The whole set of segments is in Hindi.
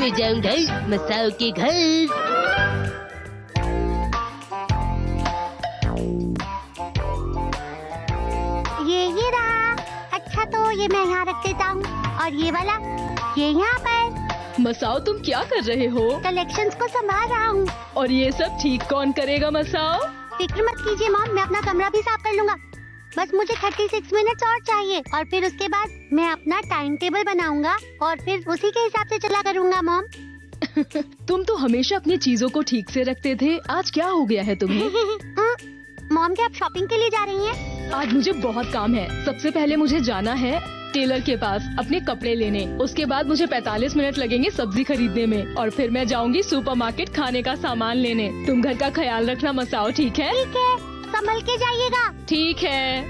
ले जाऊंगा मसाओ के घर। ये रहा। अच्छा तो ये मैं यहाँ रख देता हूँ और ये वाला ये यहाँ पर। मसाओ तुम क्या कर रहे हो? कलेक्शंस को संभाल रहा हूँ। और ये सब ठीक कौन करेगा मसाओ? फिक्र मत कीजिए मॉम, मैं अपना कमरा भी साफ कर लूंगा। बस मुझे 36 मिनट्स और चाहिए और फिर उसके बाद मैं अपना टाइम टेबल बनाऊंगा और फिर उसी के हिसाब से चला करूंगा मॉम। तुम तो हमेशा अपनी चीजों को ठीक से रखते थे, आज क्या हो गया है तुम्हें? मॉम क्या आप शॉपिंग के लिए जा रही हैं? आज मुझे बहुत काम है। सबसे पहले मुझे जाना है टेलर के पास अपने कपड़े लेने। उसके बाद मुझे 45 मिनट लगेंगे सब्जी खरीदने में और फिर मैं जाऊंगी सुपरमार्केट खाने का सामान लेने। तुम घर का ख्याल रखना मसाओ, ठीक है? ठीक है, संभल के जाइएगा। ठीक है।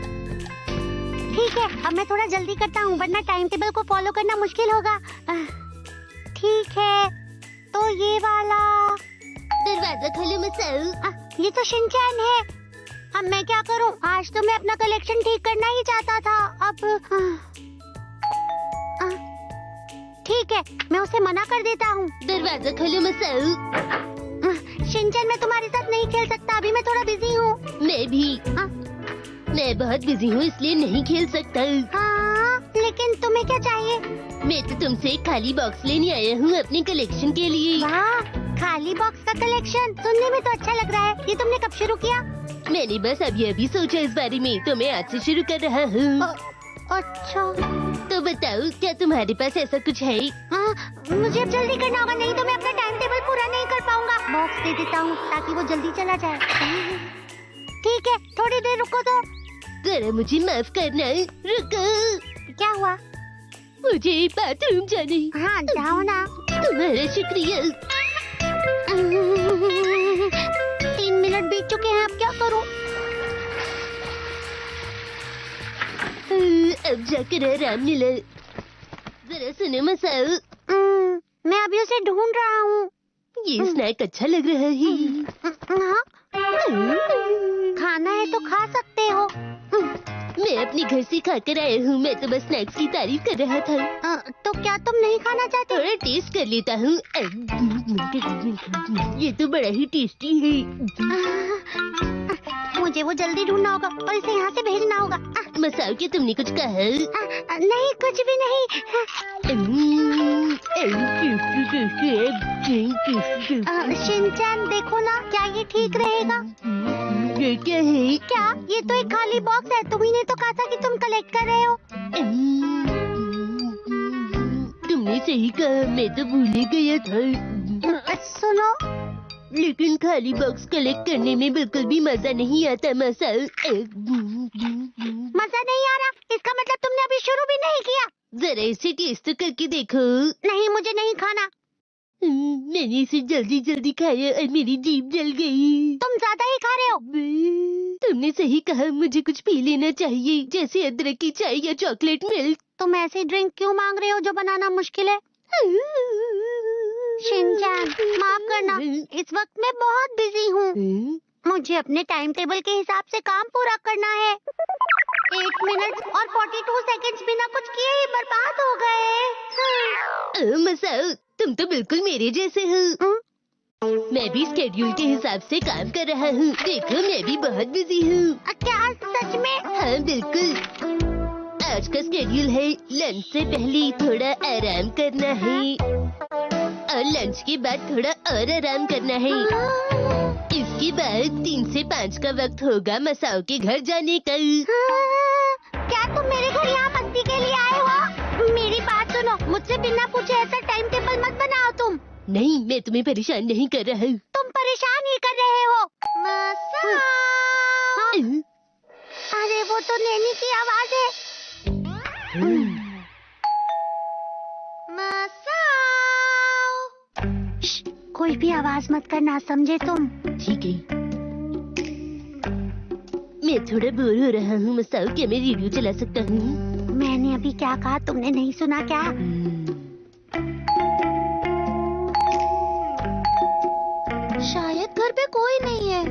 ठीक है, अब मैं थोड़ा जल्दी करता हूँ वरना टाइम टेबल को फॉलो करना मुश्किल होगा। ठीक है, तो ये वाला दरवाजा खोलो मसाओ। ये तो शिनचैन है। अब मैं क्या करूँ? आज तो मैं अपना कलेक्शन ठीक करना ही चाहता था। अब ठीक है, मैं उसे मना कर देता हूँ। दरवाजा खोलो मसाओ। शिनचैन मैं तुम्हारे साथ नहीं खेल सकता, अभी मैं थोड़ा बिजी हूँ। मैं भी। मैं बहुत बिजी हूँ इसलिए नहीं खेल सकता। हाँ, लेकिन तुम्हें क्या चाहिए? मैं तो तुमसे एक खाली बॉक्स लेने आया हूँ अपने कलेक्शन के लिए। वाह, खाली बॉक्स का कलेक्शन सुनने में तो अच्छा लग रहा है। ये तुमने कब शुरू किया? मैंने बस अभी सोचा इस बारे में, तो मैं आज से शुरू कर रहा हूँ। अच्छा, तो बताओ क्या तुम्हारे पास ऐसा कुछ है? हाँ, मुझे अब जल्दी करना होगा, नहीं तो मैं अपना टाइम टेबल पूरा नहीं कर पाऊंगा। बॉक्स दे देता हूँ ताकि वो जल्दी चला जाए। ठीक है, थोड़ी देर रुको तो। जरा मुझे माफ करना, रुको। क्या हुआ? मुझे बाथरूम जाने। हाँ, जाओ ना। तुम्हारा शुक्रिया। 3 मिनट बीत चुके हैं, अब क्या करूँ? अब जाकर आराम मिला। जरा सुनो मसाओ। मैं अभी उसे ढूंढ रहा हूँ। ये स्नैक अच्छा लग रहा है। हाँ? खाना है तो खा सकते हो। मैं अपने घर से खाकर आया हूँ, मैं तो बस स्नैक्स की तारीफ कर रहा था। तो क्या तुम नहीं खाना चाहते? थोड़ा टेस्ट कर लेता हूँ। ये तो बड़ा ही टेस्टी है। मुझे वो जल्दी ढूंढना होगा और इसे यहाँ से भेजना होगा। मसाओ क्या तुमने कुछ कहा? नहीं, कुछ भी नहीं। शिनचैन देखो ना, क्या ये ठीक रहेगा? ये क्या है? क्या? ये तो एक खाली बॉक्स है। तुम ही ने तो कहा था कि तुम कलेक्ट कर रहे हो। तुमने सही कहा, मैं तो भूल ही गया था। सुनो, लेकिन खाली बॉक्स कलेक्ट करने में बिल्कुल भी मजा नहीं आता मसाओ। मजा नहीं आ रहा? इसका मतलब तुमने अभी शुरू भी नहीं किया। जरा इसे टेस्ट तो करके देखो। नहीं, मुझे नहीं खाना। मैंने इसे जल्दी जल्दी खाया और मेरी जीभ जल गई। तुम ज्यादा ही खा रहे हो। तुमने सही कहा, मुझे कुछ पी लेना चाहिए, जैसे अदरक की चाय या चॉकलेट मिल्क। तुम ऐसे ड्रिंक क्यों मांग रहे हो जो बनाना मुश्किल है? शिनचैन, माफ करना, इस वक्त मैं बहुत बिजी हूँ। मुझे अपने टाइम टेबल के हिसाब से काम पूरा करना है। 8 मिनट और 42 सेकंड्स बिना कुछ किए ही बर्बाद हो गए। मसाओ, तुम तो बिल्कुल मेरे जैसे हो। मैं भी स्केड्यूल के हिसाब से काम कर रहा हूँ। देखो मैं भी बहुत बिजी हूँ। क्या सच में? हाँ बिल्कुल। आज का स्केड्यूल है लंच से पहले थोड़ा आराम करना है और लंच के बाद थोड़ा और आराम करना है। इसके बाद 3 से 5 का वक्त होगा मसाओ के घर जाने का। क्या तुम मेरे घर यहाँ मस्ती के लिए आए हो? मेरी बात सुनो, मुझसे बिना पूछे ऐसा टाइम टेबल मत बनाओ तुम। नहीं, मैं तुम्हें परेशान नहीं कर रहा हूँ। तुम परेशान ही कर रहे हो। मसाओ। अरे वो तो नैनी की आवाज है। मसाओ। कोई भी आवाज मत करना, समझे तुम? ठीक है। मैं थोड़ा बोर हो रहा हूँ मसाओ, क्या मैं रेडियो चला सकता हूँ? मैंने अभी क्या कहा तुमने नहीं सुना क्या? शायद घर पे कोई नहीं है।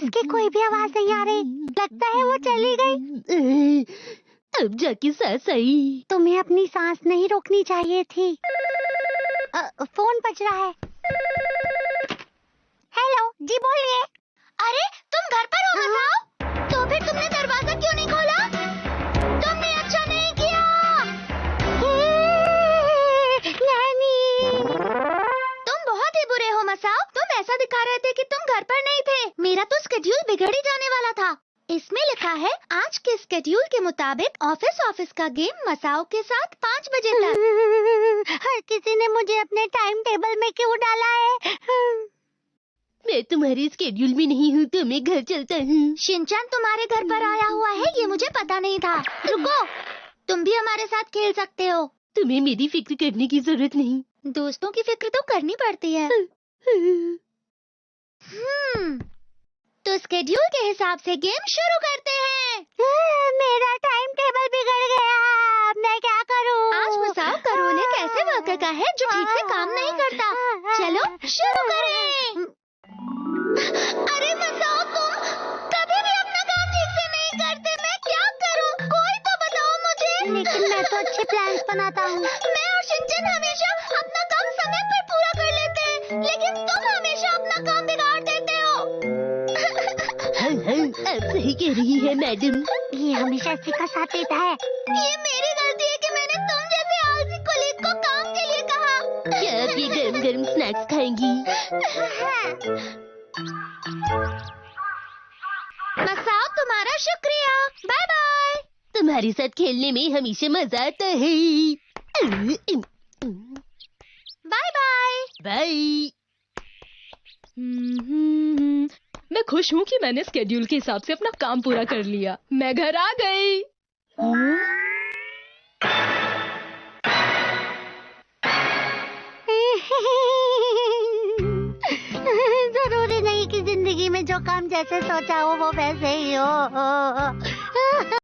उसकी कोई भी आवाज नहीं आ रही। लगता है वो चली गई। अब जाके सांस आई। तुम्हें अपनी सांस नहीं रोकनी चाहिए थी। फोन बज रहा है। हेलो जी, बोलिए। अरे तुम घर पर हो मसाओ? तो फिर तुमने दरवाजा क्यों नहीं खोला? तुमने अच्छा नहीं किया। नैनी, तुम बहुत ही बुरे हो मसाओ। तुम ऐसा दिखा रहे थे कि तुम घर पर नहीं थे। मेरा तो स्केड्यूल बिगड़ ही जाने वाला था। इसमें लिखा है आज के स्केड्यूल के मुताबिक ऑफिस का गेम मसाओ के साथ 5 बजे तक। हर किसी ने मुझे अपने टाइम टेबल में क्यों डाला है? मैं तुम्हारे स्केड्यूल में नहीं हूँ, तो मैं घर चलता हूँ। शिनचैन तुम्हारे घर पर आया हुआ है, ये मुझे पता नहीं था। रुको, तुम भी हमारे साथ खेल सकते हो। तुम्हें मेरी फिक्र करने की जरूरत नहीं। दोस्तों की फिक्र तो करनी पड़ती है। तो स्केड्यूल के हिसाब से गेम शुरू करते हैं। मेरा टाइम टेबल बिगड़ गया, अब मैं क्या करूं? आज मसाओ का रोल एक ऐसे वर्कर का है जो ठीक से काम नहीं करता। चलो शुरू करें। अरे मसाओ, तुम कभी भी अपना काम ठीक से नहीं करते। मैं क्या करूं? कोई तो बताओ मुझे। लेकिन मैं तो अच्छे प्लान्स बनाता हूँ। मैं और शिनचैन हमेशा अपना काम समय पर पूरा कर लेते हैं, लेकिन तुम हमेशा अपना काम बिगाड़ देते हो। आप सही कह रही है मैडम। ये हमेशा इसी का साथ देता है। ये मेरी गलती है कि मैंने तुम जैसे आलसी कोलीग को काम के लिए कहा। क्या आप ये गरम गरम स्नैक्स खाएंगी? मसाओ, तुम्हारा शुक्रिया। Bye bye. तुम्हारे साथ खेलने में हमेशा मजा आता है। Bye bye. बाय। मैं खुश हूँ कि मैंने स्केड्यूल के हिसाब से अपना काम पूरा कर लिया। मैं घर आ गई। जरूरी नहीं कि जिंदगी में जो काम जैसे सोचा हो वो वैसे ही हो।